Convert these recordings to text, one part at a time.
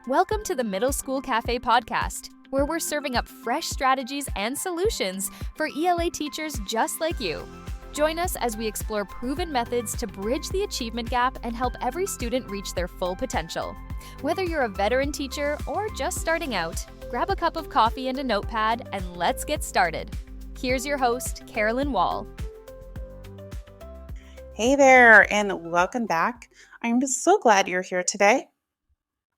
Welcome to the Middle School Cafe podcast, where we're serving up fresh strategies and solutions for ELA teachers just like you. Join us as we explore proven methods to bridge the achievement gap and help every student reach their full potential. Whether you're a veteran teacher or just starting out, grab a cup of coffee and a notepad and let's get started. Here's your host, Carolyn Wall. Hey there, and welcome back. I'm so glad you're here today.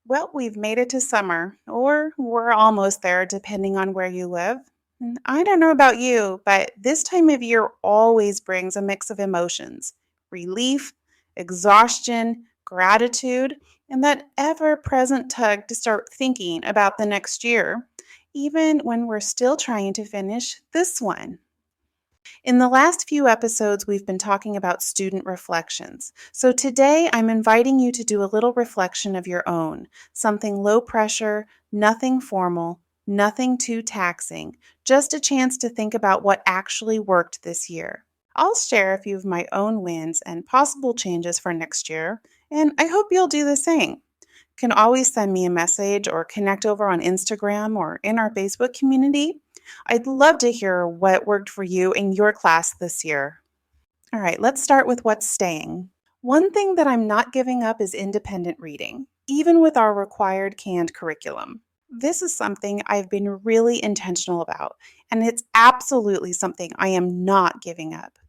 Well, we've made it to summer, or we're almost there, depending on where you live. And I don't know about you, but this time of year always brings a mix of emotions: relief, exhaustion, gratitude, and that ever present tug to start thinking about the next year, even when we're still trying to finish this one. In the last few episodes, we've been talking about student reflections. So today, I'm inviting you to do a little reflection of your own, something low pressure, nothing formal, nothing too taxing, just a chance to think about what actually worked this year. I'll share a few of my own wins and possible changes for next year, and I hope you'll do the same. You can always send me a message or connect over on Instagram or in our Facebook community. I'd love to hear what worked for you in your class this year. All right, let's start with what's staying. One thing that I'm not giving up is independent reading, even with our required canned curriculum. This is something I've been really intentional about, and it's absolutely something I am not giving up.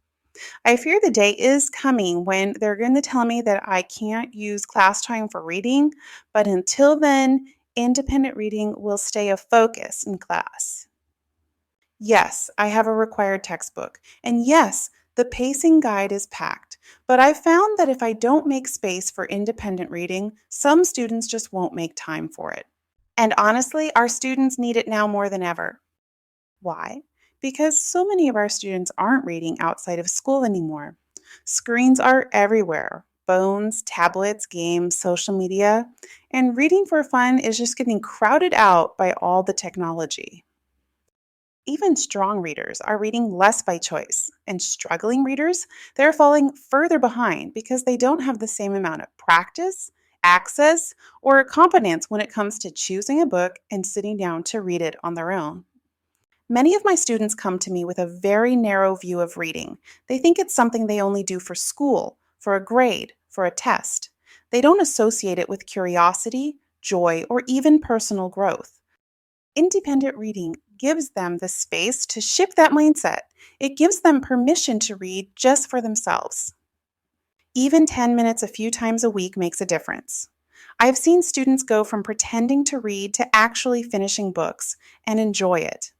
I fear the day is coming when they're going to tell me that I can't use class time for reading, but until then, independent reading will stay a focus in class. Yes, I have a required textbook. And yes, the pacing guide is packed. But I've found that if I don't make space for independent reading, some students just won't make time for it. And honestly, our students need it now more than ever. Why? Because so many of our students aren't reading outside of school anymore. Screens are everywhere: phones, tablets, games, social media, and reading for fun is just getting crowded out by all the technology. Even strong readers are reading less by choice, and struggling readers, they're falling further behind because they don't have the same amount of practice, access, or competence when it comes to choosing a book and sitting down to read it on their own. Many of my students come to me with a very narrow view of reading. They think it's something they only do for school, for a grade, for a test. They don't associate it with curiosity, joy, or even personal growth. Independent reading gives them the space to shift that mindset. It gives them permission to read just for themselves. Even 10 minutes a few times a week makes a difference. I've seen students go from pretending to read to actually finishing books and enjoy it.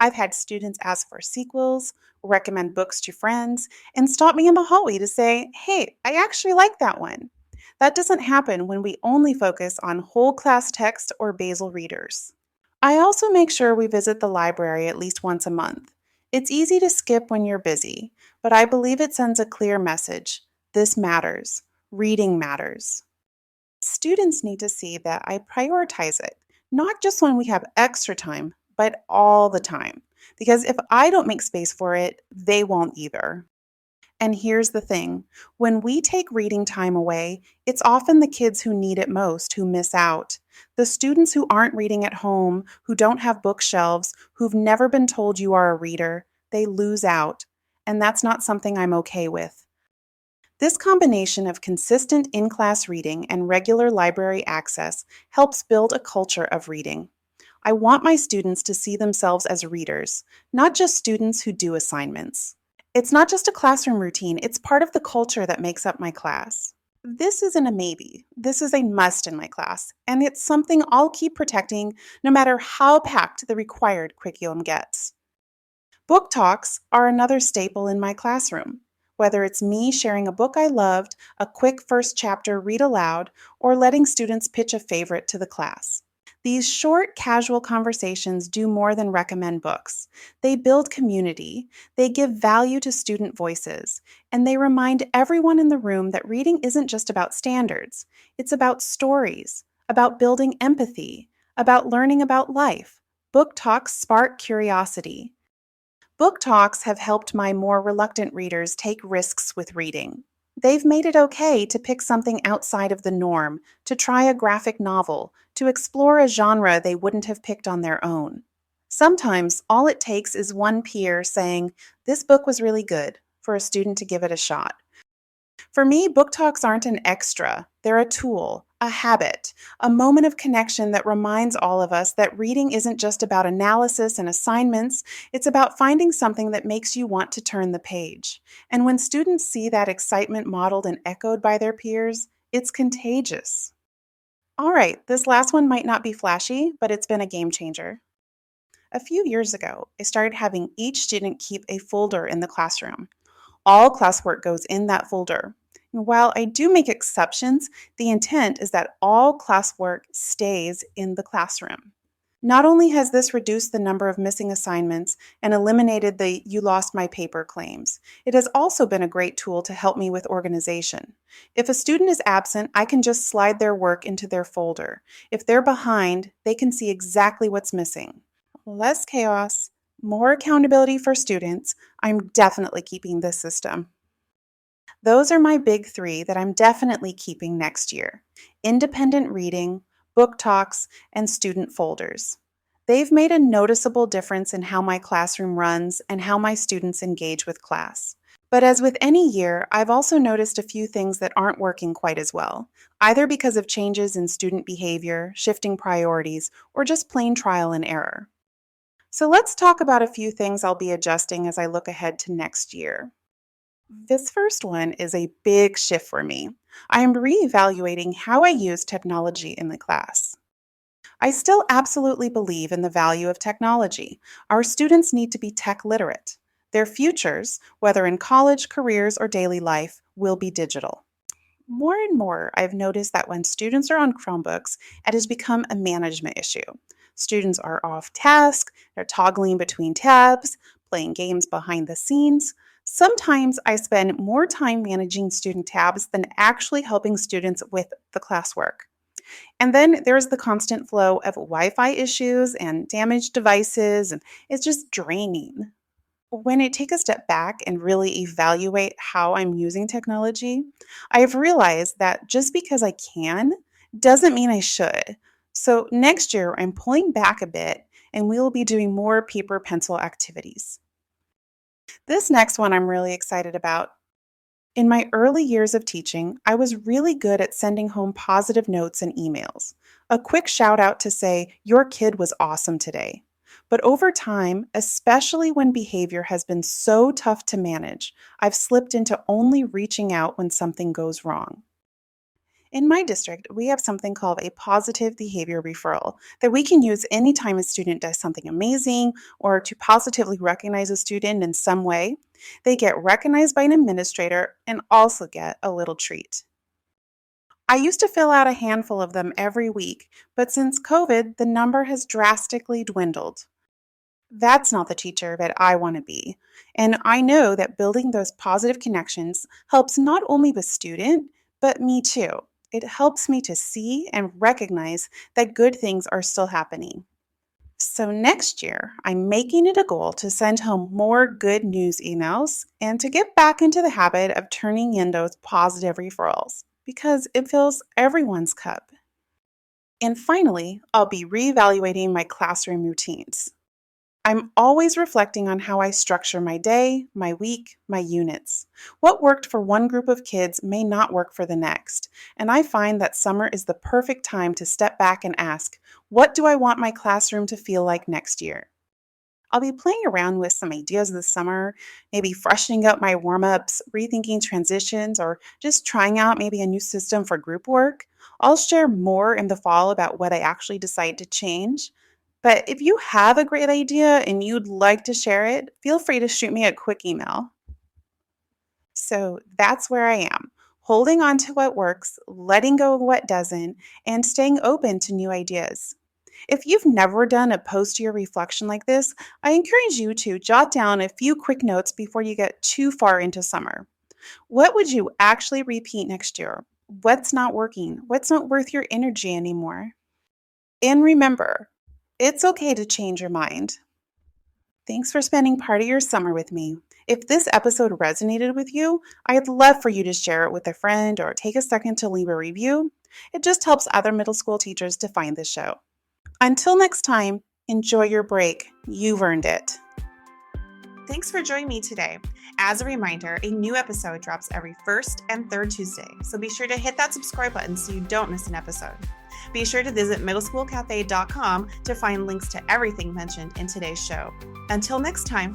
I've had students ask for sequels, recommend books to friends, and stop me in the hallway to say, "Hey, I actually like that one." That doesn't happen when we only focus on whole class text or basal readers. I also make sure we visit the library at least once a month. It's easy to skip when you're busy, but I believe it sends a clear message. This matters. Reading matters. Students need to see that I prioritize it, not just when we have extra time, but all the time. Because if I don't make space for it, they won't either. And here's the thing: when we take reading time away, it's often the kids who need it most who miss out. The students who aren't reading at home, who don't have bookshelves, who've never been told you are a reader, they lose out. And that's not something I'm okay with. This combination of consistent in-class reading and regular library access helps build a culture of reading. I want my students to see themselves as readers, not just students who do assignments. It's not just a classroom routine, it's part of the culture that makes up my class. This isn't a maybe, this is a must in my class, and it's something I'll keep protecting no matter how packed the required curriculum gets. Book talks are another staple in my classroom. Whether it's me sharing a book I loved, a quick first chapter read aloud, or letting students pitch a favorite to the class. These short, casual conversations do more than recommend books. They build community, they give value to student voices, and they remind everyone in the room that reading isn't just about standards. It's about stories, about building empathy, about learning about life. Book talks spark curiosity. Book talks have helped my more reluctant readers take risks with reading. They've made it okay to pick something outside of the norm, to try a graphic novel, to explore a genre they wouldn't have picked on their own. Sometimes all it takes is one peer saying, "This book was really good," for a student to give it a shot. For me, book talks aren't an extra, they're a tool, a habit, a moment of connection that reminds all of us that reading isn't just about analysis and assignments, it's about finding something that makes you want to turn the page. And when students see that excitement modeled and echoed by their peers, it's contagious. All right, this last one might not be flashy, but it's been a game changer. A few years ago, I started having each student keep a folder in the classroom. All classwork goes in that folder. And while I do make exceptions, the intent is that all classwork stays in the classroom. Not only has this reduced the number of missing assignments and eliminated the "you lost my paper" claims, it has also been a great tool to help me with organization. If a student is absent, I can just slide their work into their folder. If they're behind, they can see exactly what's missing. Less chaos, more accountability for students. I'm definitely keeping this system. Those are my big three that I'm definitely keeping next year: independent reading, book talks, and student folders. They've made a noticeable difference in how my classroom runs and how my students engage with class. But as with any year, I've also noticed a few things that aren't working quite as well, either because of changes in student behavior, shifting priorities, or just plain trial and error. So let's talk about a few things I'll be adjusting as I look ahead to next year. This first one is a big shift for me. I am reevaluating how I use technology in the class. I still absolutely believe in the value of technology. Our students need to be tech literate. Their futures, whether in college, careers, or daily life, will be digital. More and more, I've noticed that when students are on Chromebooks, it has become a management issue. Students are off task, they're toggling between tabs, playing games behind the scenes. Sometimes I spend more time managing student tabs than actually helping students with the classwork. And then there's the constant flow of Wi Fi issues and damaged devices, and it's just draining. When I take a step back and really evaluate how I'm using technology, I've realized that just because I can doesn't mean I should. So next year, I'm pulling back a bit and we will be doing more paper pencil activities. This next one I'm really excited about. In my early years of teaching, I was really good at sending home positive notes and emails. A quick shout out to say, "Your kid was awesome today." But over time, especially when behavior has been so tough to manage, I've slipped into only reaching out when something goes wrong. In my district, we have something called a positive behavior referral that we can use anytime a student does something amazing or to positively recognize a student in some way. They get recognized by an administrator and also get a little treat. I used to fill out a handful of them every week, but since COVID, the number has drastically dwindled. That's not the teacher that I want to be. And I know that building those positive connections helps not only the student, but me too. It helps me to see and recognize that good things are still happening. So next year, I'm making it a goal to send home more good news emails and to get back into the habit of turning in those positive referrals because it fills everyone's cup. And finally, I'll be reevaluating my classroom routines. I'm always reflecting on how I structure my day, my week, my units. What worked for one group of kids may not work for the next, and I find that summer is the perfect time to step back and ask, what do I want my classroom to feel like next year? I'll be playing around with some ideas this summer, maybe freshening up my warm ups, rethinking transitions, or just trying out maybe a new system for group work. I'll share more in the fall about what I actually decide to change. But if you have a great idea and you'd like to share it, feel free to shoot me a quick email. So that's where I am, holding on to what works, letting go of what doesn't, and staying open to new ideas. If you've never done a post year reflection like this, I encourage you to jot down a few quick notes before you get too far into summer. What would you actually repeat next year? What's not working? What's not worth your energy anymore? And remember, it's okay to change your mind. Thanks for spending part of your summer with me. If this episode resonated with you, I'd love for you to share it with a friend or take a second to leave a review. It just helps other middle school teachers to find the show. Until next time, enjoy your break. You've earned it. Thanks for joining me today. As a reminder, a new episode drops every first and third Tuesday, so be sure to hit that subscribe button so you don't miss an episode. Be sure to visit middleschoolcafe.com to find links to everything mentioned in today's show. Until next time.